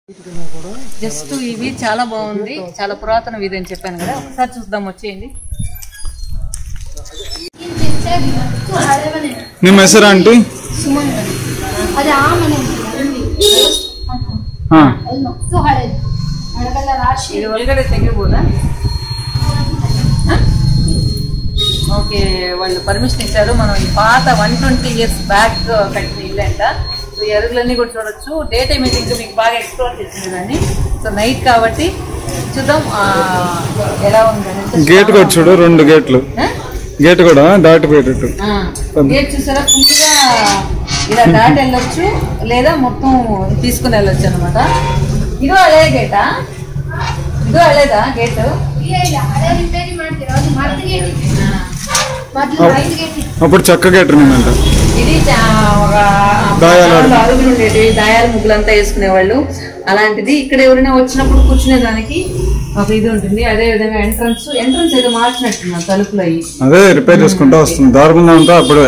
Just ఇవి చాలా బాగుంది, చాలా పురాతన వీధి అని చెప్పాను కదా, ఒకసారి చూద్దాం, వచ్చేయండి. ನಿಮ್ಮ ಹೆಸರು ಆಂಟಿ? ఇది ಒಳಗಡೆ ತೆಗಿಬೋದಾ? ఓకే, వాళ్ళు పర్మిషన్ ఇచ్చారు. మనం ఈ పాత 120 years బ్యాక్ కట్టిన ఇల్లు అంట. సో ఈ అరుగులన్నీ కూడా చూడొచ్చు. డే టైం అయితే ఇంకా మీకు బాగా ఎక్స్ప్లోర్ చేసింది దాన్ని. సో నైట్ కాబట్టి చూద్దాం ఎలా ఉందని. గేట్ కూడా చూడు, 2 గేట్లు, గేట్ కూడా దాటిపోయేటట్టు. గేట్ చూసారా, ఫుల్గా ఇలా దాటి వెళ్ళొచ్చు, లేదా మొత్తం తీసుకుని వెళ్ళొచ్చు అనమాట. ఇదో అదే గేటా? ఇదో అలేదా గేట్? అప్పుడు చక్క గేట్ ఉందంట. ఇది అరుగులు ఉండేవి, దాయాల ముగ్గులంతా వేసుకునేవాళ్ళు. అలాంటిది ఇక్కడ ఎవరైనా వచ్చినప్పుడు కూర్చునేదానికి ఒక ఇది ఉంటుంది. అదే విధంగా ఎంట్రన్స్ ఏదో మార్చినట్టున్నా తలుపులు అయ్యి అదే రిపేర్ చేసుకుంటా వస్తుంది. దారుణంగా అంతా అప్పుడే.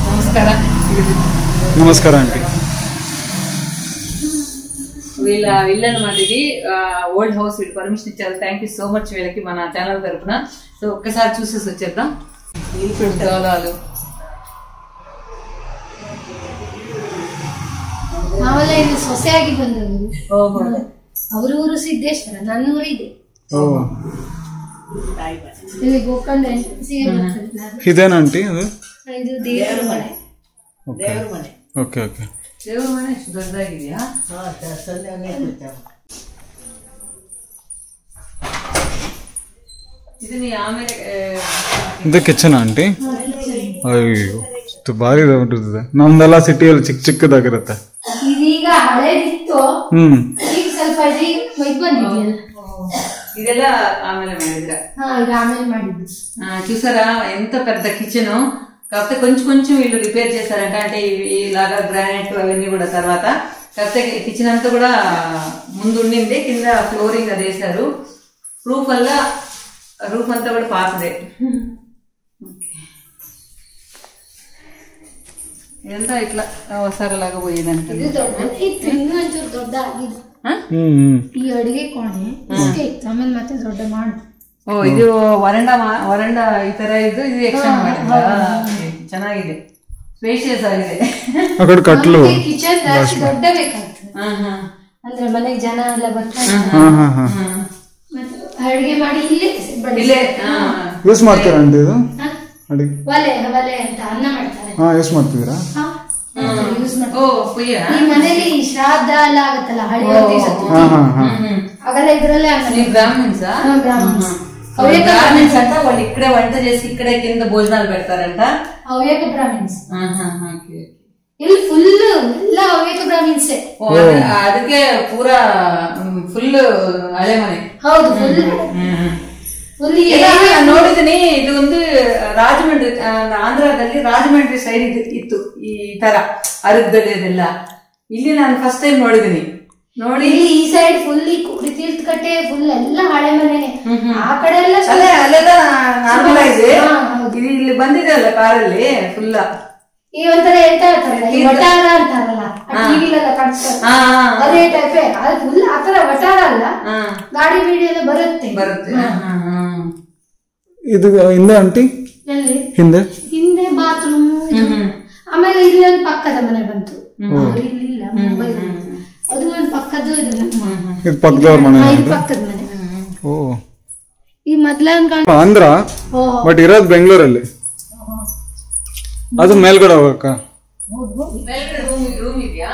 నమస్కారం. నమస్కారం ఆంటీ. వీళ్ళ ఇల్లు అనమాట ఇది, ఓల్డ్ హౌస్. వీళ్ళు పర్మిషన్ ఇచ్చారు. థ్యాంక్ యూ సో మచ్ వీళ్ళకి మన ఛానల్ తరఫున. సో ఒక్కసారి చూసేసి వచ్చేద్దాం. దోలాలు ಸೊಸೆಯಾಗಿ ಬಂದವರು. ಅವ್ರ ಊರು ಸಿದ್ದೇಶ್ವರ, ನನ್ನ ಊರು ಇದೆ. ಗೋಕರ್ಣ ಇದೇನಾ ಆಂಟಿ? ಅದು ಇದು ದೇವರ ಮನೆ. Okay okay. ದೇವರ ಮನೆ ಎಷ್ಟು ದೊಡ್ಡದಾಗಿದೆಯಾ? ಇದನ್ನ ಆಮೇಲೆ ಇದು ಕಿಚನ್ ಆಂಟಿ? ಅಯ್ಯೋ ಭಾರಿ ಇದಾಗ್ಬಿಟ್ಟಿರ್ತದೆ. ನಮ್ದೆಲ್ಲ ಸಿಟಿಯಲ್ಲಿ ಚಿಕ್ಕ ಚಿಕ್ಕದಾಗಿರುತ್ತೆ. ಇದೀಗ ಹಳೇದಿತ್ತು, ಈಗ ಸ್ವಲ್ಪ ಬಂದಿದೆಯಲ್ಲ. ಇದೆಲ್ಲ ఆమెలే ಮಾಡಿದ್ರ? ఇది ఆమెలే ಮಾಡಿದ್ದು. చూసారా ఎంత పెద్ద కిచెన్. కాకపోతే కొంచెం కొంచెం వీళ్ళు రిపేర్ చేశారంట. అంటే ఇలాగా గ్రానైట్ అవన్నీ కూడా తర్వాత. కాకపోతే కిచెన్ అంతా కూడా ముందు ఉండింది, కింద ఫ్లోరింగ్ అది వేశారు. రూఫ్ అంతా కూడా పాతదే. ఇదంతా ఇట్లా అవసరలాగా పోయేదంట. ದೊಡ್ಡ ಆಗಿದೆ ಈ ಅಡಿಗೆ ಕೋಣೆ. ಆಮೇಲೆ ಮತ್ತೆ ದೊಡ್ಡ ಮಾಡು. ಓ, ಇದು ವರಂಡಾ ಈ ತರ ಇದು ಎಕ್ಸ್ಟೆಂಡ್ ಮಾಡಿದ್ರೆ ಚೆನ್ನಾಗಿದೆ, ಸ್ಪೇಷಿಯಸ್ ಆಗಿದೆ. ಕಿಚನ್ ದೊಡ್ಡ ಬೇಕಾಗ್ತದೆ, ಅಂದ್ರೆ ಮನೆಗೆ ಜನ ಎಲ್ಲ ಬರ್ತಾರೆ. ಅಡಿಗೆ ಮಾಡಿ ಇಲ್ಲೇ ಯೂಸ್ ಮಾಡ್ತೀರಾ ಆಂಟಿ? ಇದು ಒಲೆ ಅಂತ ಅನ್ನ ಮಾಡ್ತಾರೆ. ಯೂಸ್ ಮಾಡ್ತಿದ್ದೀರಾ? ಈ ಮನೇಲಿ ಶ್ರಾದ್ದ ಎಲ್ಲ ಆಗತ್ತಲ್ಲ, ಹಳೆಯ ಅವೆಲ್ಲ ಇದ್ರಲ್ಲೇ. బ్రాహ్మణ్స్ అంట, వాళ్ళు ఇక్కడే వంట చేసి ఇక్కడే కింద భోజనాలు పెడతారంట. ಹವ್ಯಕ ಬ್ರಾಹ್ಮಿನ್ಸ್ ಇಲ್ಲಿ ಫುಲ್ ಎಲ್ಲ ಹವ್ಯಕ ಬ್ರಾಹ್ಮಿನ್ಸೇ. ಅದಕ್ಕೆ ಪೂರಾ ಫುಲ್ ಹಳೆ ಮನೆ. ಹೌದು, ಫುಲ್ ನೋಡಿದೀನಿ. ಇದು ಒಂದು ರಾಜಮಂಡ್ರಿ, ಆಂಧ್ರದಲ್ಲಿ ರಾಜಮಂಡ್ರಿ ಸೈಡ್ ಇತ್ತು ಈ ತರ ಅರಗ್ದದೆಲ್ಲ. ಇಲ್ಲಿ ನಾನು ಫಸ್ಟ್ ಟೈಮ್ ನೋಡಿದೀನಿ. ನೋಡಿ ಈ ಸೈಡ್ ಫುಲ್ ಈ ಕುಡಿತೀರ್ಥಕಟ್ಟೆ ಫುಲ್ ಎಲ್ಲ ಹಳೆ ಮನೆನೆ. ಆ ಕಡೆ ಎಲ್ಲ ಅಲ್ಲೆಲ್ಲ ನಾರ್ಮಲೈಸ್. ಇದು ಇಲ್ಲಿ ಬಂದಿದೆ ಅಲ್ಲ ಕಾರಲ್ಲಿ ಫುಲ್. ಈ ಒಂಥರ ಎಂತ ಹೇಳ್ತಾರಲ್ಲ, ಈ ವಟಾರ ಅಂತಾರಲ್ಲ, ಟಿವಿಲೆಲ್ಲ ಕಾಣಿಸ್ತಾರೆ, ಅದೇ ಟೈಪ್. ಅದು ಫುಲ್ ಆತರ ವಟಾರ ಅಲ್ಲ, ಗಾಡಿ ಬೀಡಿ ಎಲ್ಲ ಬರುತ್ತೆ. ಇದು ಹಿಂದೆ ಆಂಟಿ? ಎಲ್ಲಿ ಹಿಂದೆ ಬಾತ್ರೂಮ್. ಆಮೇಲೆ ಇಲ್ಲಿ ಒಂದು ಪಕ್ಕದ ಮನೆ ಬಂತು. ಇಲ್ಲಿಲ್ಲ, ಮುಂಬೈ. ಅದು ಒಂದು ಪಕ್ಕದ್ದು. ಇದು ಪಕ್ಕದವ್ರ ಮನೆ, ಪಕ್ಕದ ಮನೆ. ಓ, ಈ ಮೊದ್ಲ ಆಂಧ್ರ, ಬಟ್ ಇರೋದು ಬೆಂಗಳೂರಲ್ಲಿ. ಅದು ಮೇಲ್ಗಡೆ ಹೋಗಕ್ಕ రూమ్ ಇದೆయా?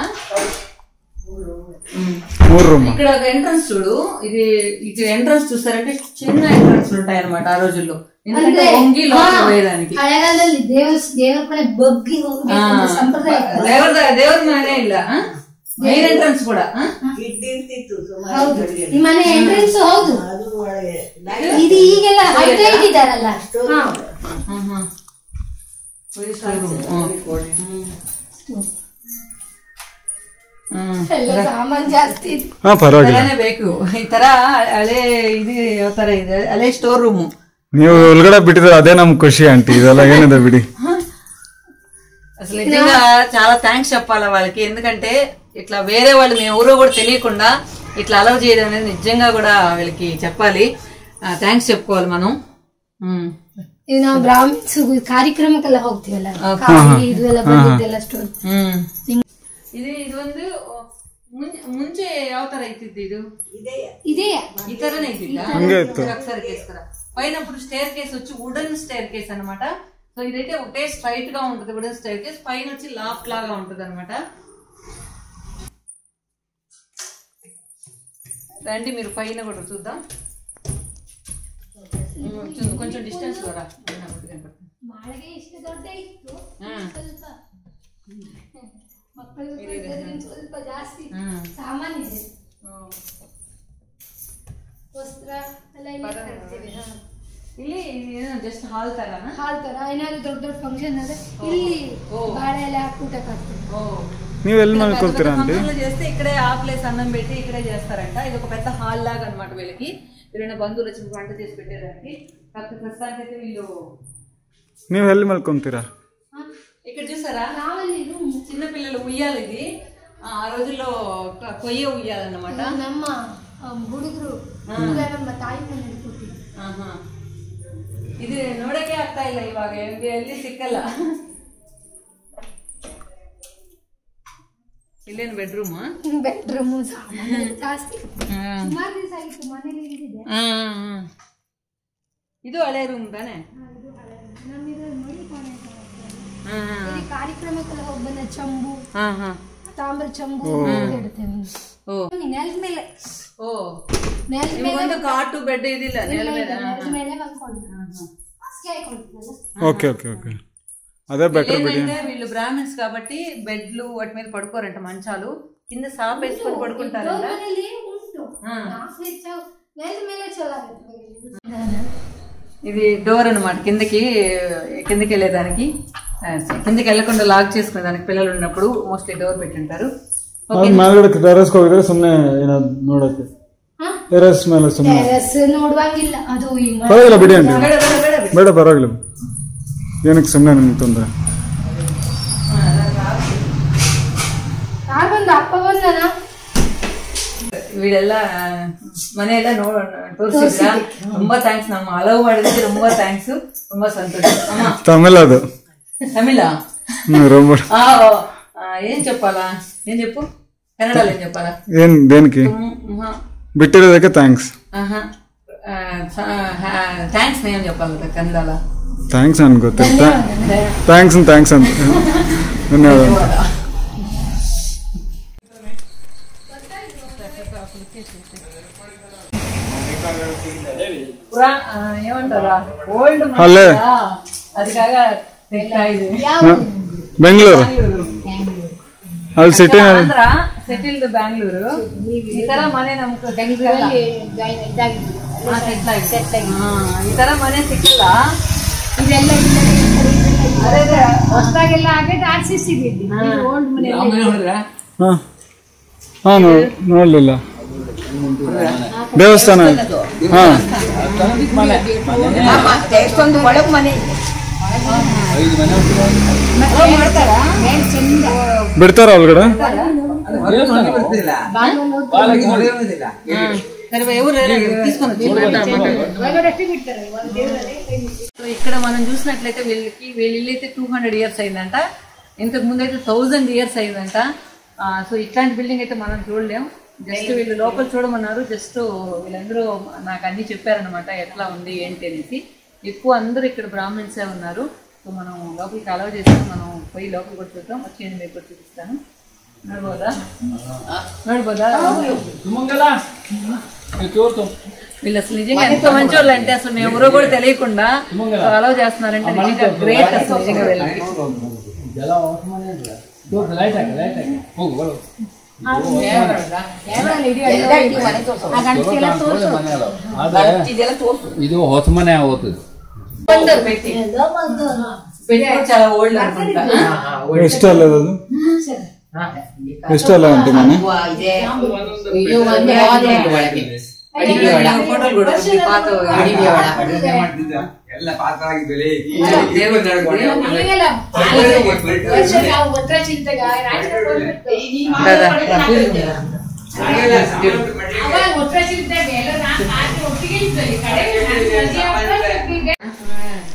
3 రూమ్. ఇక్కడ ఒక ఎంట్రన్స్ చూడు. ఇది ఎంట్రన్స్ చూస్తారంటే చిన్న ఎంట్రన్స్ ఉంటాయి అనమాట ఆ రోజుల్లో. ఎందుకంటే వంగి లోపలికి పోయేదానికి. ಹಳೆಗಾಲದಲ್ಲಿ ದೇವರ ಕಡೆ ಬಗ್ಗಿ ಹೋಗ್ಬೇಕು ಸಂಪ್ರದಾಯ. ದೇವರ ಮನೆ ಇಲ್ಲ, ಮೇನ್ ಎಂಟ್ರನ್ಸ್ ಕೂಡ ಹೌದು. ಈ ಮನೆ ಎಂಟ್ರೆನ್ಸ್ ಹೌದು. ಇದು ಈಗೆಲ್ಲ ಹೈಟೈಟ್ ಇದಾರಲ್ಲ. ಸಾಮಾನ್ ಜಾಸ್ತಿ ಬೇಕು. ಈ ತರ ಹಳೆ ಇದು ಯಾವ ತರ ಇದೆ, ಹಳೆ ಸ್ಟೋರ್ ರೂಮ್. ನೀವು ಒಳಗಡೆ ಬಿಟ್ಟಿದ್ರೆ ಅದೇ ನಮ್ ಖುಷಿ ಆಂಟಿ. ಇದೆಲ್ಲ ಏನಿದೆ ಬಿಡಿ. అసలు నిజంగా చాలా థ్యాంక్స్ చెప్పాలా వాళ్ళకి. ఎందుకంటే ఇట్లా వేరే వాళ్ళు మేము ఎవరో కూడా తెలియకుండా ఇట్లా అలౌ చేయడం అనేది నిజంగా కూడా వీళ్ళకి చెప్పాలి, థ్యాంక్ಸ್ చెప్పుకోవాలి మనం. ಇದು ನಾವು ಬ್ರಾಹ್ಮಿನ್ಸ್ ಕಾರ್ಯಕ್ರಮಕ್ಕೆಲ್ಲ ಹೋಗ್ತೀವಲ್ಲ, ಇದೆಲ್ಲ ಬಂದಿದ್ದೆಲ್ಲ ಸ್ಟೋರ್. ಇದೊಂದು ಮುಂಚೆ ಯಾವ ತರ ಇತ್ತಿದ್ದು? ಇದೇ ఈ తరనే ఇద్దిద్దా? ఒకసారి కేసుకురా. పైన ఇప్పుడు స్టేర్ కేస్ వచ్చి వుడెన్ స్టేర్ కేస్ అనమాట. సో ఇదైతే ఒకటే స్ట్రైట్ గా ఉంటది వుడెన్ స్టేర్ కేస్, పైన వచ్చి లాఫ్ట్ లాగా ఉంటది అనమాట. రండి మీరు పైన కూడా చూద్దాం. కొంచెం డిస్టెన్స్ కూడా ಮಾಳಿಗೆ ಇಷ್ಟು ದೊಡ್ಡ ಇತ್ತು, ಸ್ವಲ್ಪ ಜಾಸ್ತಿ ಸಾಮಾನ್ಯ ಇದೆ. ವಸ್ತ್ರ ಎಲ್ಲ ಇಲ್ಲಿ ಜಸ್ಟ್ ಹಾಲ್ ತರ ಏನಾದ್ರು ದೊಡ್ಡ ದೊಡ್ಡ ಫಂಕ್ಷನ್ ಆದ್ರೆ ಇಲ್ಲಿ ಬಾಳೆ ಎಲ್ಲ ಊಟಕ್ಕೆ ಆಗ್ತದೆ. ನೀವು ఎల్లి మల్కొల్తరా అంటే చేస్తే ఇక్కడే ఆ ప్లేస్ అన్నం పెట్టి ఇక్కడే చేస్తారంట. ఇది ఒక పెద్ద హాల్ లాగా అన్నమాట వీళ్ళకి. ఎవరైనా బంధువులు వచ్చి వంట చేసి పెట్టేదానికి. కాకపోతే ప్రస్తుతానికి అయితే వీళ్ళు ನೀವು ఎల్లి మల్కొంతరా? ఇక్కడ చూసారా చిన్న పిల్లలు ఉయ్యాలి. ఇది ఆ రోజుల్లో కొయ్య ఉయ్యాలన్నమాట. ನಮ್ಮ ಹುಡುಗರು ನಮ್ಮ ತಾಯಿ ಮನೆಯಲ್ಲಿ ಕೊಟ್ಟಿದ್ದು. ಇದು ನೋಡಕ್ಕೆ ಆಗ್ತಾ ಇಲ್ಲ ಇವಾಗ, ಎಲ್ಲಿ ಸಿಕ್ಕಲ್ಲ. ಇಲ್ಲೇನು ಬೆಡ್ರೂಮ್ ಜಾಸ್ತಿ ಸುಮಾರು ದಿವಸ ಆಗಿತ್ತು ಮನೇಲಿ ಇದ್ದಿದೆ. ಇದು ಹಳೆ ರೂಮ್ ತಾನೆ? ಕಾರ್ಯಕ್ರಮಕ್ಕೆಲ್ಲ ಹೋಗಿ ಬಂದ ಚಂಬು, ತಾಮ್ರ ಚಂಬು ಇಡ್ತೇವೆ ನೆಲದ ಮೇಲೆ. ನೆಲದ ಮೇಲೆ ಕಾಟು ಬೆಡ್ ಇದಿಲ್ಲ, ನೆಲದ ಮೇಲೆ ಮಲ್ಕೊಂಡು ఓకే ఓకే ఓకే అదే బెటర్. వీళ్ళు బ్రాహ్మిన్స్ కాబట్టి బెడ్లు వాటి మీద పడుకోరంట, మంచాలు కింద సాప్ వేసుకొని పడుకుంటారంట. ఇది డోర్ అనమాట, కిందకి వెళ్ళేదానికి. కిందకి వెళ్ళకుండా లాక్ చేసుకునే దానికి పిల్లలు ఉన్నప్పుడు మోస్ట్లీ డోర్ పెట్టింటారు. ಟೆರೆಸ್ ಹೋಗಿದ್ರೆ ಸುಮ್ಮನೆ ನೋಡಕ್ಕೆ ಟೆರೆಸ್ ಮೇಲೆ ಸುಮ್ಮನೆ ನೋಡುವಂಗಿಲ್ಲ, ಅದು ಪರವಾಗಿಲ್ಲ ಬಿಡಿ ಅಂತ ಬೇಡ, ಪರವಾಗಿಲ್ಲ, ಏನಕ್ಕೆ ಸುಮ್ಮನೆ ನಿಮ್ಗೆ ತೊಂದರೆ. ಅಪ್ಪ ಬಂದನ వీళ్ళెಲ್ಲ ಮನೆಯೆಲ್ಲ ತೋರಿಸಿದ್ರ. ತುಂಬಾ ಥ್ಯಾಂಕ್ಸ್, ನಮ್ಮ ಅಲವ್ ಮಾಡಿದಕ್ಕೆ ತುಂಬಾ ಥ್ಯಾಂಕ್ಸ್, ತುಂಬಾ ಸಂತೋಷ. తమిళ అది తమిళ ఏం చెప్పాలా? ఏం చెప్పు కన్నడలో ఏం చెప్పాలా? ఏం దేనికి బిట్టిరోదಕ್ಕೆ థ్యాంక్స్. థ్యాంక్స్ ఏం చెప్పాలి కన్నడలో? థ్యాంక్స్ అని ಗೊತ್ತಿಲ್ಲ. థ్యాంక్స్ ಅಂತ ధన్యవాదాలు. ఏమంటారా ఓల్డ్ అది కాగా ಬೆಂಗಳೂರು ಅಲ್ಲಿ ಸಿಟಿ ಸೆಟಲ್ಡ್ ಬ್ಯಾಂಗ್ಳೂರು. ಈ ತರ ಮನೆ ನಮ್ಗೆ ಈ ತರ ಮನೆ ಸಿಕ್ಕಿಲ್ಲ. ಇದೆಲ್ಲ ಹೊಸದಾಗೆಲ್ಲ ಆಗೈತೆ ಆರ್ಸಿಸಿ ಓಲ್ಡ್ ಮನೆ ನೋಡ್ಲಿಲ್ಲ. ದೇವಸ್ಥಾನ ಎಷ್ಟೊಂದು ಒಳಗ್ ಮನೆ ಬಿಡ್ತಾರ ಒಳಗಡೆ. ఇక్కడ మనం చూసినట్లయితే వీళ్ళ ఇల్లు అయితే 200 years అయిందంట. ఇంతకు ముందు అయితే 1000 years అయిందంట. సో ఇట్లాంటి బిల్డింగ్ అయితే మనం చూడలేం. జస్ట్ వీళ్ళు లోపల చూడమన్నారు. జస్ట్ వీళ్ళందరూ నాకు అన్ని చెప్పారనమాట ఎట్లా ఉంది ఏంటి అనేసి. ఎక్కువ అందరూ ఇక్కడ బ్రాహ్మణ్సే ఉన్నారు. సో మనం లోపలికి అలౌ చేస్తాం, మనం పోయి లోపలికి కూడా చూద్దాం. వచ్చేయండి, మీకు కూడా చూపిస్తాను. ನೋಡ್ಬೋದಾ? వీళ్ళు అసలు నిజంగా ఎంత మంచి వాళ్ళు అంటే అసలు మేము ఎవరో కూడా తెలియకుండా అలౌ చేస్తున్నారంటే నిజంగా గ్రేట్. అసలు నిజంగా వెళ్ళి ಇದು ಹೊಸ ಮನೆ ಆಗುತ್ತದೆ. చాలా ఓల్డ్ అనుకుంటా. ಎಷ್ಟಲ್ಲ ಅದು ಎಷ್ಟಲ್ಲ ಉಂಟು ಮನೆ? ಫೋಟೋ ಪಾತ ಎಲ್ಲ ಪಾತ್ರವಾಗಿದ್ದಲೇ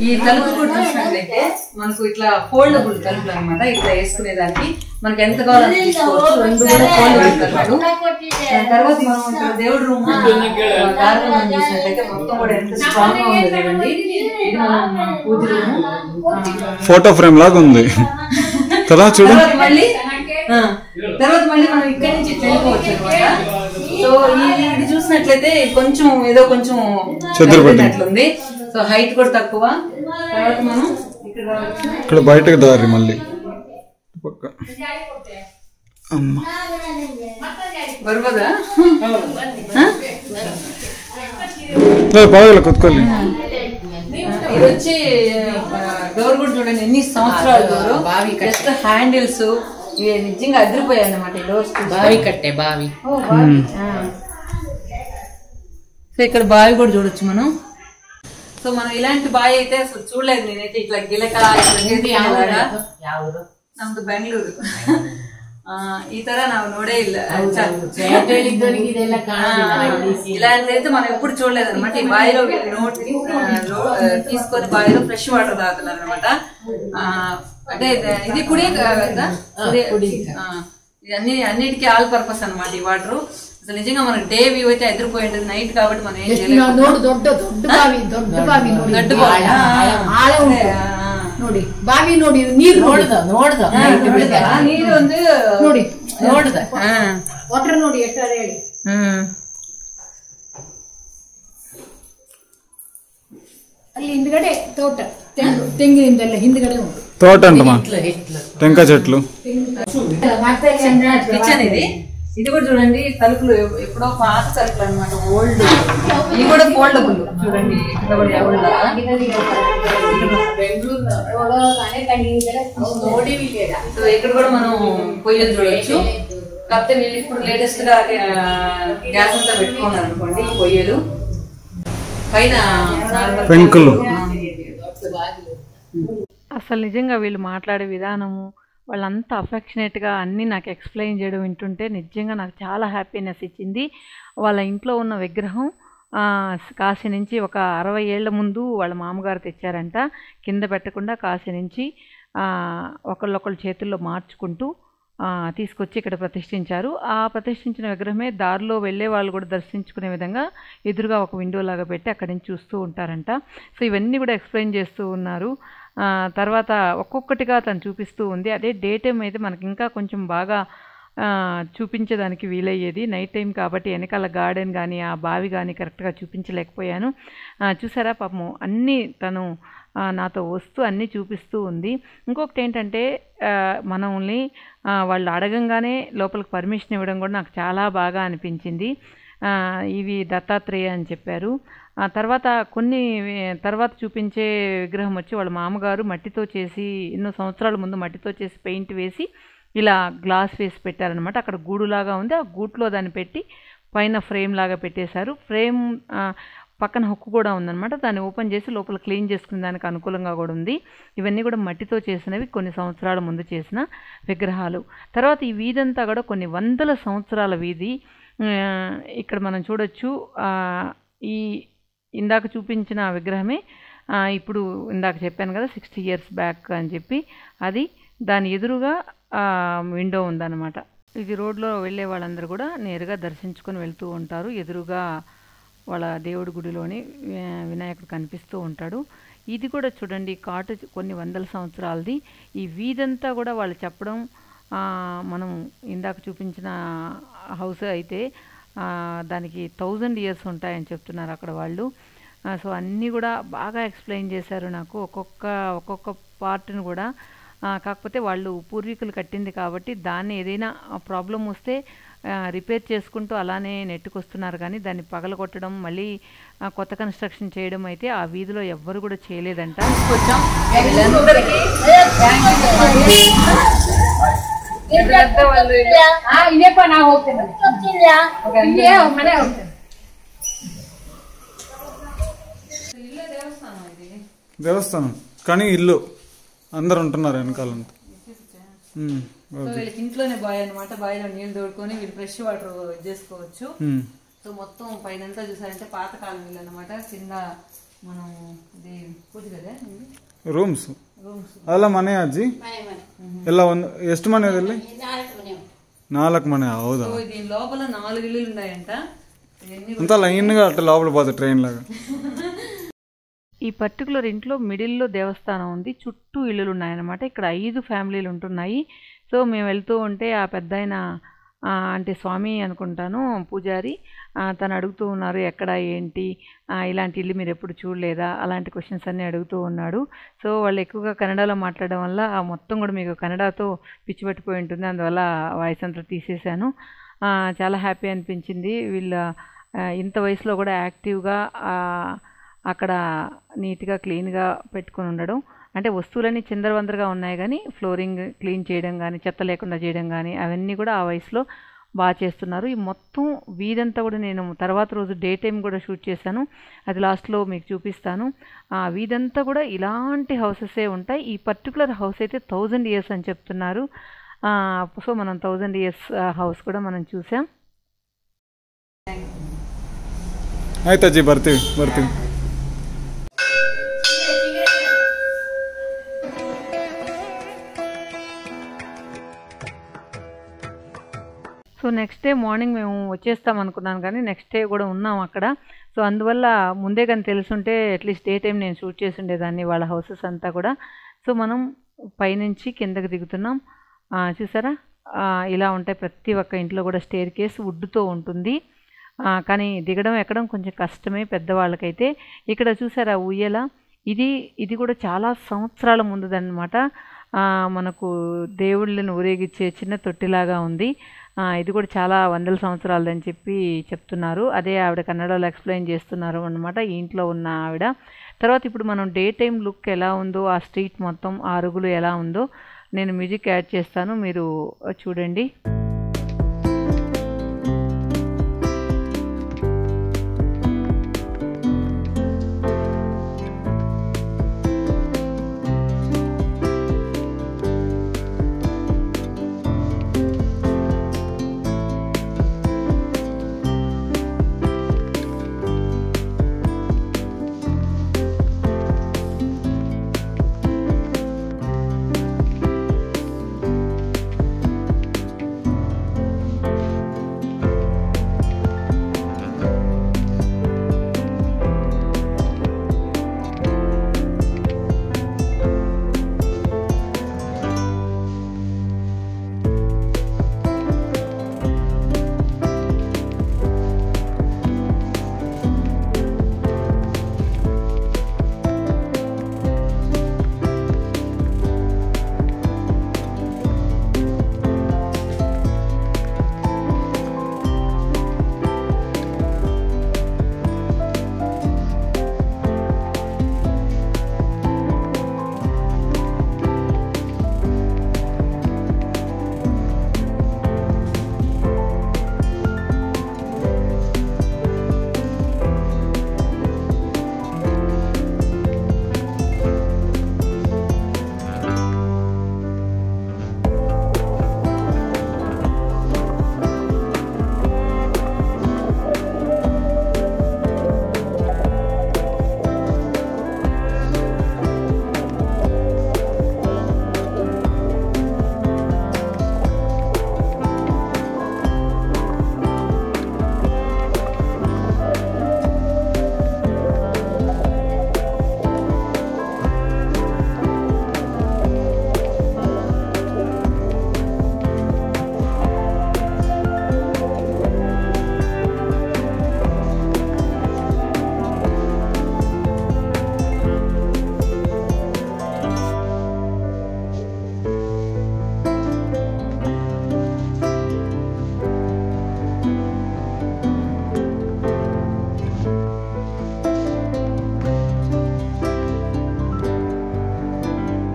ఈ తలుపు కూడా చూసినట్లయితే మనకు ఇట్లా ఫోల్డబుల్ తలుపులు అనమాట. ఇట్లా వేసుకునేదానికి మనకి ఎంత కావాలని తీసుకోవచ్చు. రెండు కూడా ఫోల్డబుల్ తలుపులు. తర్వాత మనం ఇక్కడ దేవుడి రూమ్ గార్డెన్ చూసినట్లయితే మొత్తం కూడా ఎంత స్ట్రాంగ్ గా ఉంది చూడండి. ఇది మనం పూజ రూమ్. ఫోటో ఫ్రేమ్ లాగా ఉంది కదా చూడు. తర్వాత మళ్ళీ మనం ఇక్కడి నుంచి వెళ్ళిపోవచ్చు అనమాట. సో ఇది చూసినట్లయితే కొంచెం ఏదో కొంచెం చెదిరిపోయినట్లుంది. సో హైట్ కూడా తక్కువ. తర్వాత మనం ఇక్కడ బయటకు దారి మళ్ళీ ಬರ್ಬೋದಾ? కొత్తుకోవాలి. ఇది వచ్చి డోర్ కూడా చూడండి ఎన్ని సంవత్సరాల డోరు. జస్ట్ హ్యాండిల్స్ ఇవి నిజంగా అదిరిపోయాయి అన్నమాట. ఈ డోర్స్ బావి కట్టే బావి. సో ఇక్కడ బావి కూడా చూడొచ్చు మనం. సో మనం ఇలాంటి బావి అయితే అసలు చూడలేదు నేనైతే. ఇట్లా గిలక ನಮ್ದು ಬೆಂಗಳೂರು. ಈ ತರ ನಾವು ನೋಡೇ ಇಲ್ಲ. ఇలాంటిదైతే మనం ఎప్పుడు చూడలేదు అనమాట. ఈ బావిలో తీసుకొని బావిలో ఫ్రెష్ వాటర్ తాగుతున్నారు అనమాట. అంటే ఇది కుడి కదా, అన్నిటికీ ఆల్ పర్పస్ అనమాట ఈ వాటర్. అసలు నిజంగా మనకి డే వ్యూ అయితే ఎదిరిపోయి ఉంటుంది. నైట్ కాబట్టి మనం ఏం చేయలేదు. ನೋಡಿ ಬಾವಿ ನೋಡಿ ನೀರು ನೋಡ್ದ ನೀರು ಒಂದು ನೋಡಿ ನೋಡ್ದ ವಾಟರ್ ನೋಡಿ ಎಷ್ಟಾರ ಹೇಳಿ. ಅಲ್ಲಿ ಹಿಂದ್ಗಡೆ ತೋಟ ತೆಂಗಿನಿಂದೆಲ್ಲ ಹಿಂದ್ಗಡೆ ಉಂಟು తోట అంటమా టెంకాయ చెట్లు. కిచెన్ ఇది కూడా చూడండి. తలుపులు ఎప్పుడో పాత తలుపులు అనమాట. ఓల్డ్. ఇది కూడా ఫోల్డబుల్ చూడండి. ఇక్కడ కూడా సో ఇక్కడ కూడా మనం పొయ్యలు చూడొచ్చు. కాకపోతే వీళ్ళు ఇప్పుడు లేటెస్ట్ గా గ్యాస్ అంతా పెట్టుకున్నారు అనుకోండి. పొయ్యలు పైన పెంకులు. అసలు నిజంగా వీళ్ళు మాట్లాడే విధానము, వాళ్ళంతా అఫెక్షనేట్గా అన్నీ నాకు ఎక్స్ప్లెయిన్ చేయడం వింటుంటే నిజంగా నాకు చాలా హ్యాపీనెస్ ఇచ్చింది. వాళ్ళ ఇంట్లో ఉన్న విగ్రహం కాశీ నుంచి ఒక 60 ఏళ్ల ముందు వాళ్ళ మామగారు తెచ్చారంట. కింద పెట్టకుండా కాశీ నుంచి ఒకళ్ళొకళ్ళ చేతుల్లో మార్చుకుంటూ తీసుకొచ్చి ఇక్కడ ప్రతిష్ఠించారు. ఆ ప్రతిష్ఠించిన విగ్రహమే దారిలో వెళ్ళే వాళ్ళు కూడా దర్శించుకునే విధంగా ఎదురుగా ఒక విండో లాగా పెట్టి అక్కడి నుంచి చూస్తూ ఉంటారంట. సో ఇవన్నీ కూడా ఎక్స్ప్లెయిన్ చేస్తూ ఉన్నారు. తర్వాత ఒక్కొక్కటిగా తను చూపిస్తూ ఉంది. అదే డే టైం అయితే మనకి ఇంకా కొంచెం బాగా చూపించేదానికి వీలయ్యేది. నైట్ టైం కాబట్టి వెనకాల గార్డెన్ కానీ ఆ బావి కానీ కరెక్ట్గా చూపించలేకపోయాను. చూసారా పాపము అన్నీ తను నాతో వస్తూ అన్నీ చూపిస్తూ ఉంది. ఇంకొకటి ఏంటంటే మనల్ని వాళ్ళు అడగంగానే లోపలికి పర్మిషన్ ఇవ్వడం కూడా నాకు చాలా బాగా అనిపించింది. ఇవి దత్తాత్రేయ అని చెప్పారు. తర్వాత తర్వాత చూపించే విగ్రహం వచ్చి వాళ్ళ మామగారు మట్టితో చేసి ఎన్నో సంవత్సరాల ముందు మట్టితో చేసి పెయింట్ వేసి ఇలా గ్లాస్ వేసి పెట్టారనమాట. అక్కడ గూడులాగా ఉంది. ఆ గూట్లో దాన్ని పెట్టి పైన ఫ్రేమ్ లాగా పెట్టేశారు. ఫ్రేమ్ పక్కన హుక్కు కూడా ఉందన్నమాట. దాన్ని ఓపెన్ చేసి లోపల క్లీన్ చేసుకునే దానికి అనుకూలంగా కూడా ఉంది. ఇవన్నీ కూడా మట్టితో చేసినవి, కొన్ని సంవత్సరాల ముందు చేసిన విగ్రహాలు. తర్వాత ఈ వీధంతా కూడా కొన్ని వందల సంవత్సరాల వీధి. ఇక్కడ మనం చూడొచ్చు. ఈ ఇందాక చూపించిన విగ్రహమే ఇప్పుడు ఇందాక చెప్పాను కదా 60 years బ్యాక్ అని చెప్పి, అది దాని ఎదురుగా విండో ఉందన్నమాట. ఇది రోడ్లో వెళ్ళే వాళ్ళందరూ కూడా నేరుగా దర్శించుకొని వెళ్తూ ఉంటారు. ఎదురుగా వాళ్ళ దేవుడి గుడిలోని వినాయకుడు కనిపిస్తూ ఉంటాడు. ఇది కూడా చూడండి కాటు కొన్ని వందల సంవత్సరాలది. ఈ వీధంతా కూడా వాళ్ళు చెప్పడం, మనం ఇందాక చూపించిన హౌస్ అయితే దానికి 1000 years ఉంటాయని చెప్తున్నారు అక్కడ వాళ్ళు. సో అన్నీ కూడా బాగా ఎక్స్ప్లెయిన్ చేశారు నాకు ఒక్కొక్క పార్ట్ని కూడా. కాకపోతే వాళ్ళు పూర్వీకులు కట్టింది కాబట్టి దాన్ని ఏదైనా ప్రాబ్లం వస్తే రిపేర్ చేసుకుంటూ అలానే నెట్టుకొస్తున్నారు. కానీ దాన్ని పగలగొట్టడం మళ్ళీ కొత్త కన్స్ట్రక్షన్ చేయడం అయితే ఆ వీధిలో ఎవ్వరు కూడా చేయలేదంట. దేవస్థానం కానీ ఇల్లు అందరు ఉంటున్నారు వెనకాలంతా. సో వీళ్ళకి ఇంట్లోనే బాయ్ అనమాట. బాయిలో నీళ్ళు తోడుకొని వీళ్ళు ఫ్రెష్ వాటర్ చేసుకోవచ్చు. సో మొత్తం పైనంతా చూసారంటే పాతకాలం ఇల్లు అనమాట. కింద మనం ఇది పూజ కదా ರೂಮ್ಸ್ ಅಲ್ಲ ಮನೆ ಅಜ್ಜಿ ಎಲ್ಲ ಒಂದು ಎಷ್ಟು ಮನೆ ಅದಲ್ಲಿ 4 ಮನೆ ಹೌದಾ దీని లోపల 4 ఇల్లులు ఉన్నాయంట. అంతా లైన్ గా అట్లా లోపల పోతుంది ట్రైన్ లాగా. ఈ పర్టికులర్ ఇంట్లో మిడిల్లో దేవస్థానం ఉంది, చుట్టూ ఇల్లులు ఉన్నాయన్నమాట. ఇక్కడ 5 ఫ్యామిలీలు ఉంటున్నాయి. సో మేము వెళ్తూ ఉంటే ఆ పెద్దాయన అంటే స్వామి అనుకుంటాను పూజారి తను అడుగుతూ ఉన్నారు ఎక్కడ ఏంటి ఇలాంటి ఇల్లు మీరు ఎప్పుడు చూడలేదా అలాంటి క్వశ్చన్స్ అన్నీ అడుగుతూ ఉన్నాడు. సో వాళ్ళు ఎక్కువగా కన్నడలో మాట్లాడడం వల్ల మొత్తం కూడా మీకు కన్నడతో పిచ్చి పట్టిపోయి ఉంటుంది, అందువల్ల వాయిస్ అంతా తీసేశాను. చాలా హ్యాపీ అనిపించింది. వీళ్ళ ఇంత వయసులో కూడా యాక్టివ్గా అక్కడ నీట్గా క్లీన్గా పెట్టుకొని ఉండడం. అంటే వస్తువులన్నీ చిందరవందరగా ఉన్నాయి కానీ ఫ్లోరింగ్ క్లీన్ చేయడం కానీ చెత్త లేకుండా చేయడం కానీ అవన్నీ కూడా ఆ వయసులో బాగా చేస్తున్నారు. ఈ మొత్తం వీధంతా కూడా నేను తర్వాత రోజు డే టైం కూడా షూట్ చేశాను, అది లాస్ట్లో మీకు చూపిస్తాను. ఆ వీధంతా కూడా ఇలాంటి హౌసెసే ఉంటాయి. ఈ పర్టికులర్ హౌస్ అయితే 1000 years అని చెప్తున్నారు. సో మనం 1000 years హౌస్ కూడా మనం చూసాం. ಆಯ್ತು ಅಜ್ಜಿ ಬರ್ತೀವಿ. సో నెక్స్ట్ డే మార్నింగ్ మేము వచ్చేస్తాం అనుకున్నాను కానీ నెక్స్ట్ డే కూడా ఉన్నాం అక్కడ. సో అందువల్ల ముందే కానీ తెలుసుంటే అట్లీస్ట్ డే టైం నేను షూట్ చేసి ఉండేదాన్ని వాళ్ళ హౌసెస్ అంతా కూడా. సో మనం పైనుంచి కిందకి దిగుతున్నాం. చూసారా ఇలా ఉంటాయి ప్రతి ఒక్క ఇంట్లో కూడా. స్టేర్ కేస్ వుడ్తో ఉంటుంది కానీ దిగడం ఎక్కడం కొంచెం కష్టమే పెద్దవాళ్ళకైతే. ఇక్కడ చూసారా ఉయ్యల, ఇది కూడా చాలా సంవత్సరాల ముందుదన్నమాట. మనకు దేవుళ్ళని ఊరేగిచ్చే చిన్న తొట్టిలాగా ఉంది. ఇది కూడా చాలా వందల సంవత్సరాలదని చెప్పి చెప్తున్నారు. అదే ఆవిడ కన్నడలో ఎక్స్ప్లెయిన్ చేస్తున్నారు అన్నమాట ఈ ఇంట్లో ఉన్న ఆవిడ. తర్వాత ఇప్పుడు మనం డే టైం లుక్ ఎలా ఉందో, ఆ స్ట్రీట్ మొత్తం ఆ అరుగులు ఎలా ఉందో నేను మ్యూజిక్ యాడ్ చేస్తాను, మీరు చూడండి.